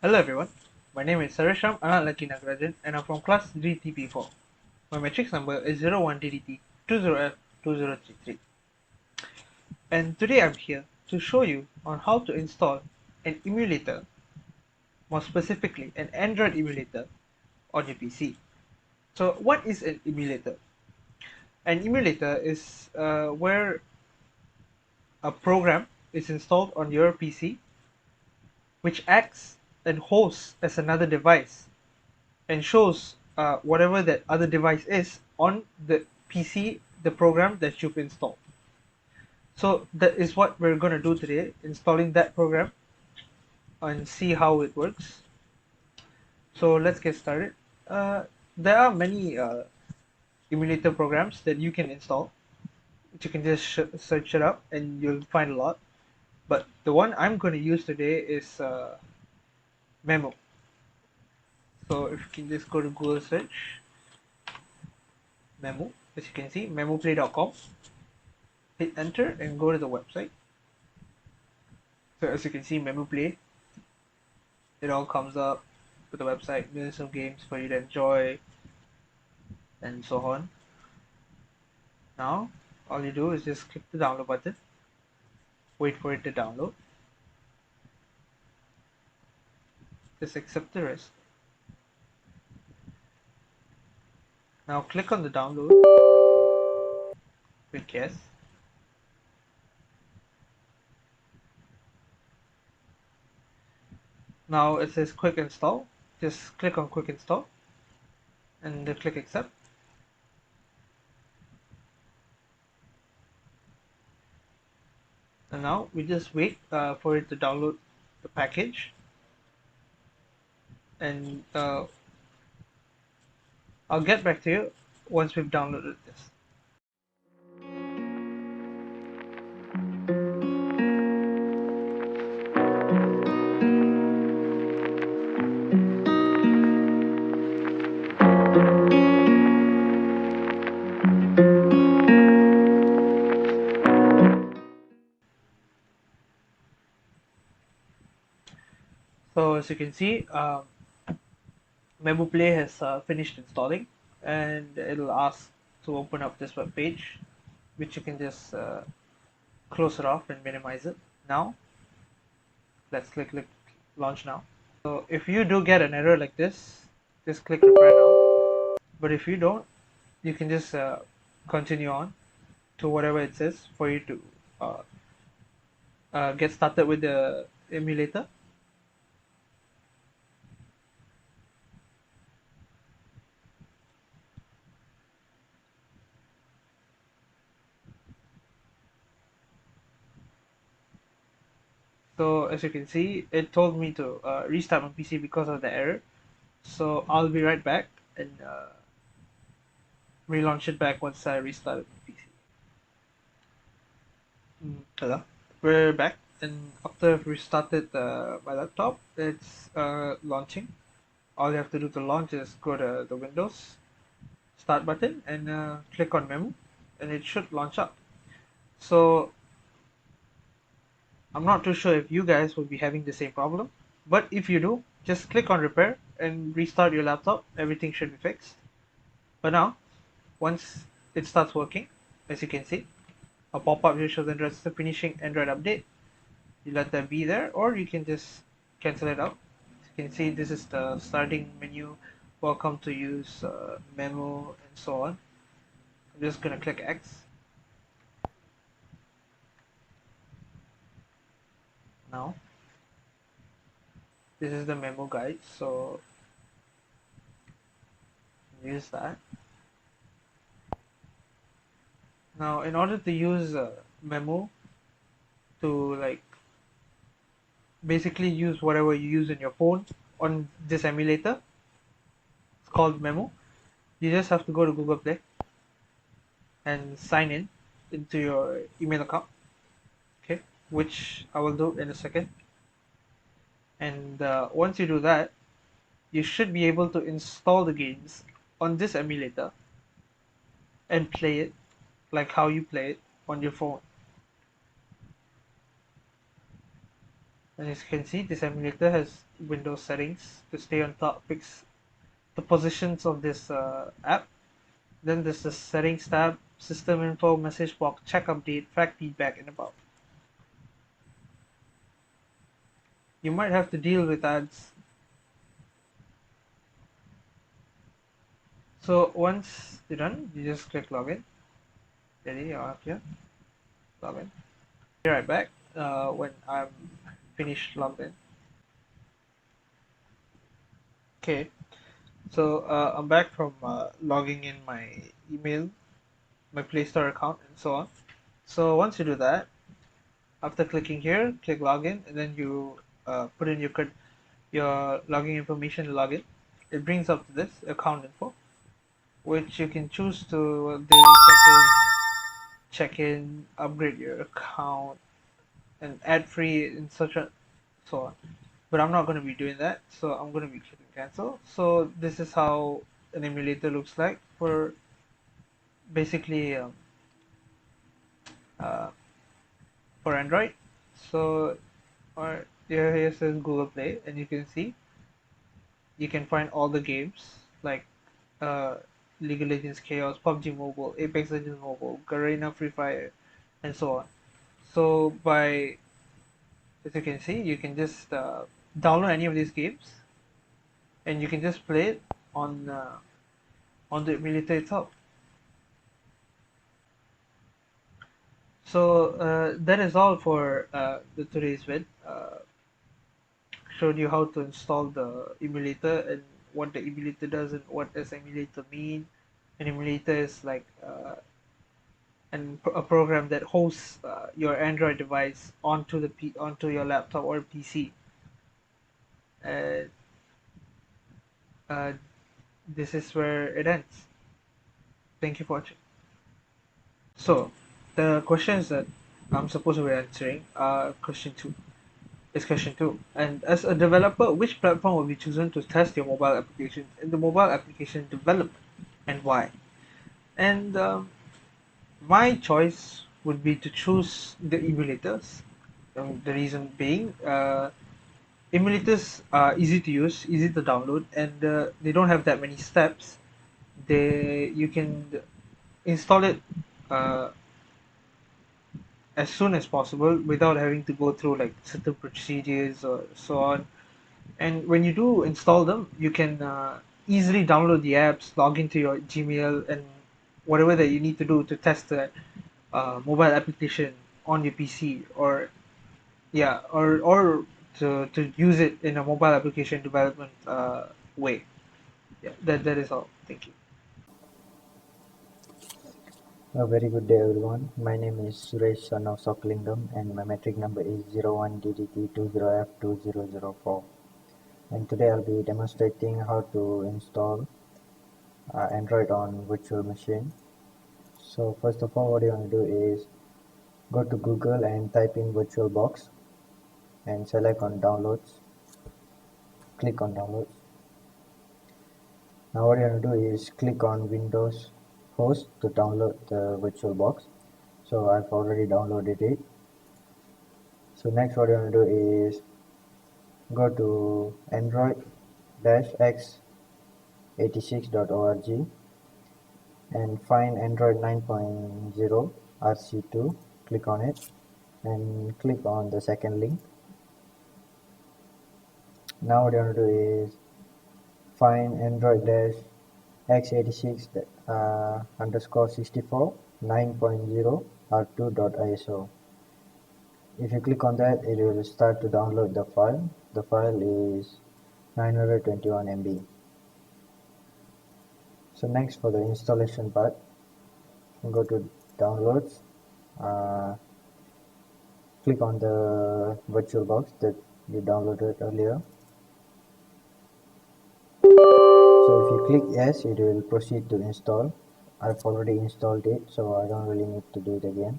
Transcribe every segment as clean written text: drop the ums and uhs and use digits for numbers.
Hello everyone, my name is Suresh and I'm from class DTP4. My matrix number is 01DDT20F2033. And today I'm here to show you on how to install an emulator, more specifically an Android emulator on your PC. So what is an emulator? An emulator is where a program is installed on your PC which acts and hosts as another device and shows whatever that other device is on the PC, the program that you've installed. So that is what we're going to do today, installing that program and see how it works. So let's get started. Uh, there are many emulator programs that you can install. You can just search it up and you'll find a lot. But the one I'm going to use today is Memo. So if you can just go to Google search Memo, as you can see, memoplay.com. Hit enter and go to the website. So as you can see, Memo Play, it all comes up with the website, millions of games for you to enjoy, and so on. Now, all you do is just click the download button, wait for it to download, just accept the rest. Now click on the download, click yes. Now it says quick install, just click on quick install and click accept. And now we just wait for it to download the package, and I'll get back to you once we've downloaded this. So as you can see, Memo Play has finished installing, and it'll ask to open up this web page, which you can just close it off and minimize it. Now, let's click launch now. So if you do get an error like this, just click repair now. But if you don't, you can just continue on to whatever it says for you to get started with the emulator. So as you can see, it told me to restart my PC because of the error. So I'll be right back and relaunch it back once I restarted my PC. Hello, we're back, and after I've restarted my laptop, it's launching. All you have to do to launch is go to the Windows Start button and click on Memo, and it should launch up. So I'm not too sure if you guys will be having the same problem, but if you do, just click on Repair and restart your laptop. Everything should be fixed. But now, once it starts working, as you can see, a pop-up here shows Android System finishing Android update. You let that be there, or you can just cancel it out. As you can see, this is the starting menu. Welcome to use Memo and so on. I'm just gonna click X. Now, this is the Memo guide, so use that. Now, in order to use Memo to basically use whatever you use in your phone on this emulator, it's called Memo. You just have to go to Google Play and sign in into your email account, okay, which I will do in a second. And once you do that, you should be able to install the games on this emulator and play it like how you play it on your phone. And as you can see, this emulator has Windows settings to stay on top, fix the positions of this app. Then there's the settings tab, system info, message box, check update, track feedback, and about. You might have to deal with ads. So once you're done, you just click login. Ready? You're up here. Login. Be right back when I'm finished logged in. Okay, so I'm back from logging in my email, my Play Store account, and so on. So once you do that, after clicking here, click login, and then you put in your login information, login. It brings up to this account info, which you can choose to daily check in, upgrade your account, and ad free and such a so on. But I'm not going to be doing that, so I'm going to be clicking cancel. So this is how an emulator looks like for basically uh, for Android. So here says Google Play, and you can see you can find all the games like uh, League of Legends Chaos, PUBG Mobile, Apex Legends Mobile, Garena Free Fire, and so on. So as you can see, you can just download any of these games, and you can just play it on the emulator itself. So that is all for the today's vid. Showed you how to install the emulator and what the emulator does and what does emulator mean. An emulator is like a program that hosts your Android device onto your laptop or PC. And uh, this is where it ends. Thank you for watching. So the questions that I'm supposed to be answering are question two. Is question two. And as a developer, which platform will be chosen to test your mobile applications in the mobile application development, and why? And my choice would be to choose the emulators. The reason being, emulators are easy to use, easy to download, and they don't have that many steps. You can install it uh, as soon as possible without having to go through like certain procedures or so on. And when you do install them, you can easily download the apps, log into your Gmail, and whatever that you need to do to test the mobile application on your PC, or yeah, or to use it in a mobile application development way. Yeah, that is all. Thank you. A very good day everyone. My name is Suresh son of Soklingam and my metric number is 01DDT20F2004. And today I'll be demonstrating how to install Android on virtual machine. So first of all, what you want to do is go to Google and type in VirtualBox and select on downloads. Click on downloads. Now what you want to do is click on Windows host to download the VirtualBox. So I've already downloaded it. So next what you want to do is go to android-x86.org and find Android 9.0 RC2. Click on it and click on the second link. Now what you want to do is find Android-x86 underscore 64 9.0 r2.iso. If you click on that, it will start to download the file. The file is 921 MB. So next, for the installation part, go to downloads, uh, click on the VirtualBox that you downloaded earlier. So if you click yes, it will proceed to install. I've already installed it, so I don't really need to do it again.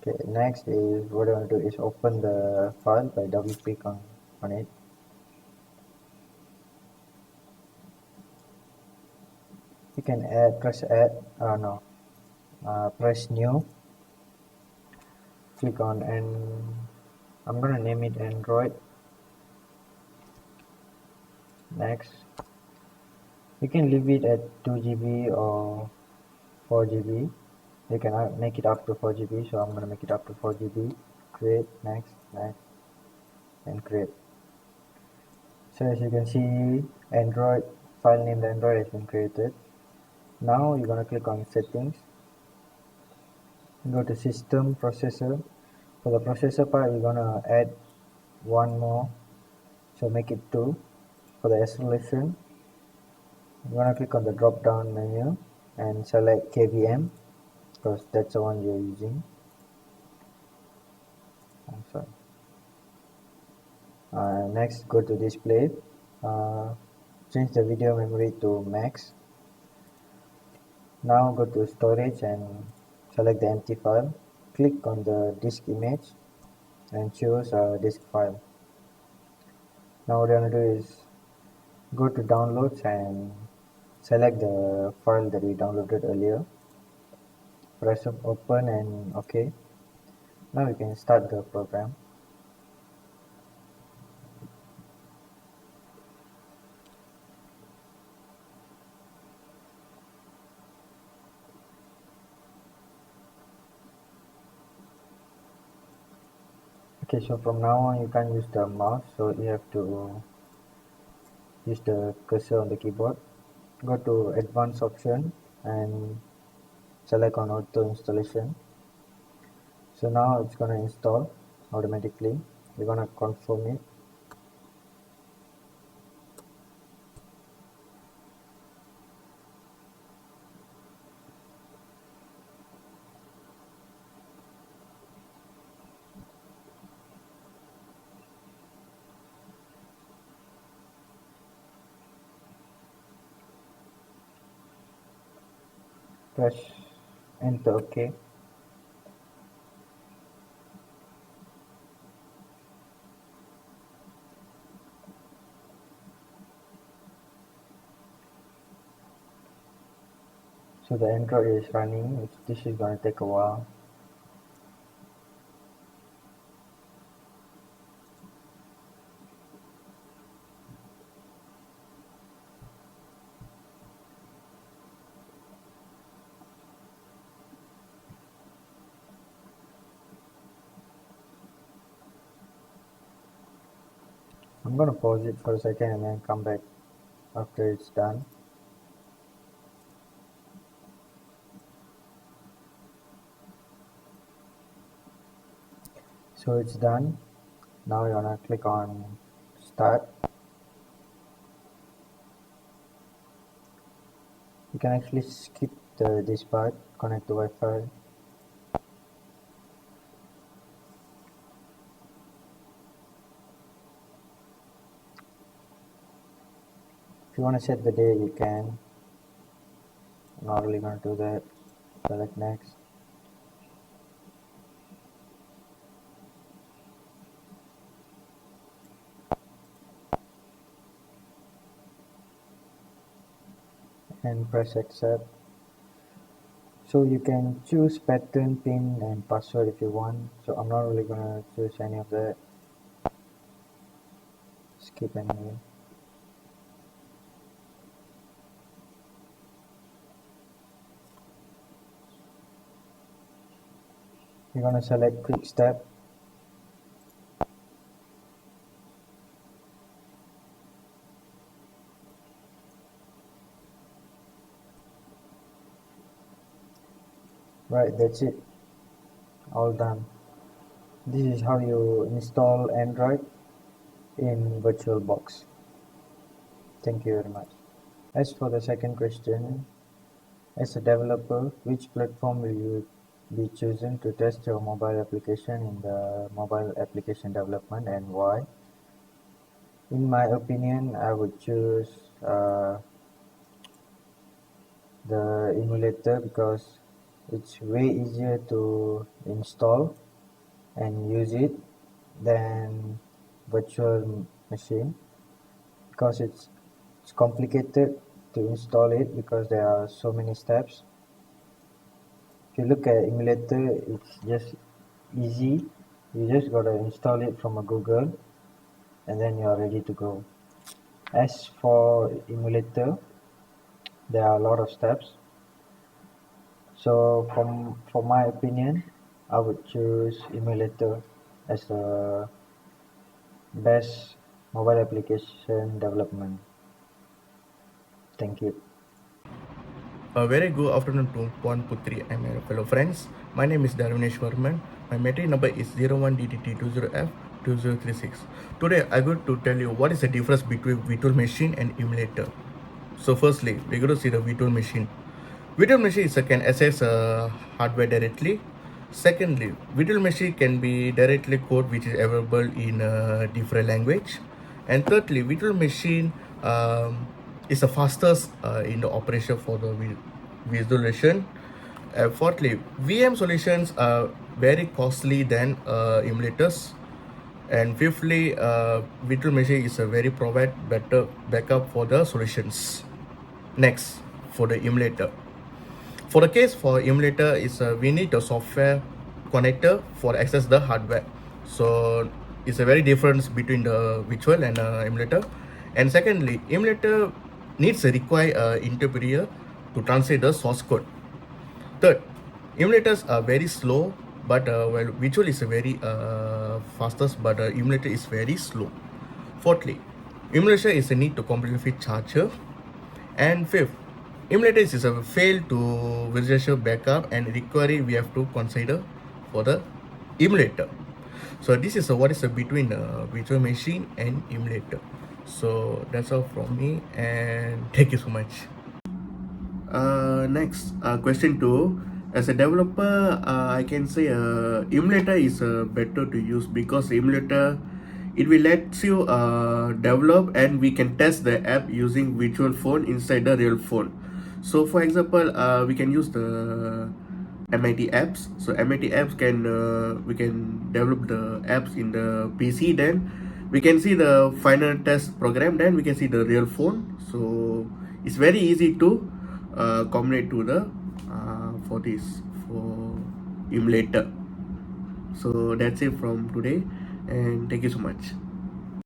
Okay, next is what I want to do is open the file by double click on it. You can press new. click on, and I'm gonna name it Android. Next, you can leave it at 2 GB or 4 GB. You can make it up to 4 GB, so I'm gonna make it up to 4 GB. Create, next, next, and create. So as you can see, Android file named Android has been created. Now you're gonna click on settings, go to system processor. For the processor part, we're gonna add one more, so make it 2. For the acceleration, you're gonna click on the drop down menu and select KVM because that's the one you're using. I'm sorry. Next, go to display. Uh, Change the video memory to max. Now go to storage and select the empty file. Click on the disk image and choose a disk file. Now what you're gonna do is go to downloads and select the file that we downloaded earlier. Press open and OK. Now we can start the program. Okay, so from now on you can't use the mouse, so you have to use the cursor on the keyboard. Go to advanced option and select on auto installation. So now it's gonna install automatically. We're gonna confirm it. Press enter OK. So the Android is running. This is gonna take a while. I'm gonna pause it for a second and then come back after it's done. So it's done. Now you're gonna click on start. You can actually skip this part, connect to Wi-Fi. If you want to set the day, you can. I'm not really gonna do that. Select next. And press accept. So you can choose pattern, pin and password if you want. So I'm not really gonna choose any of that. Skip anyway. You're gonna select quick step. Right, that's it. All done. This is how you install Android in VirtualBox. Thank you very much. As for the second question, as a developer, which platform will you be choosing to test your mobile application in the mobile application development and why? In my opinion, I would choose the emulator because it's way easier to install and use it than virtual machine because it's complicated to install it because there are so many steps. If you look at emulator, it's just easy. You just gotta install it from a Google and then you're ready to go. As for emulator, there are a lot of steps. So for my opinion, I would choose emulator as the best mobile application development. Thank you. A very good afternoon to Puan Putri and my fellow friends. My name is Darvinesh Varmen. My metric number is 01DDT20F2036. Today I'm going to tell you what is the difference between virtual machine and emulator. So firstly, we're going to see the virtual machine. Virtual machine can access hardware directly. Secondly, virtual machine can be directly code which is available in a different language. And thirdly, virtual machine is the fastest in the operation for the visualization. Fourthly, VM solutions are very costly than emulators. And fifthly, virtual machine is a very provide better backup for the solutions. Next, for the emulator. For the case for emulator is we need a software connector for access the hardware. So it's a very difference between the virtual and emulator. And secondly, emulator needs a require interpreter to translate the source code. Third, emulators are very slow, but well, virtual is a very fastest, but emulator is very slow. Fourthly, emulation is a need to completely fit charger. And fifth, emulator is a fail to visual backup and recovery we have to consider for the emulator. So this is what is between virtual machine and emulator. So that's all from me and thank you so much. Next, question two. As a developer, I can say emulator is better to use because emulator it will let you develop and we can test the app using virtual phone inside the real phone. So for example, we can use the MIT apps. So MIT apps can we can develop the apps in the PC. Then we can see the final test program. Then we can see the real phone. So it's very easy to combine to the for this for emulator. So that's it from today, and thank you so much.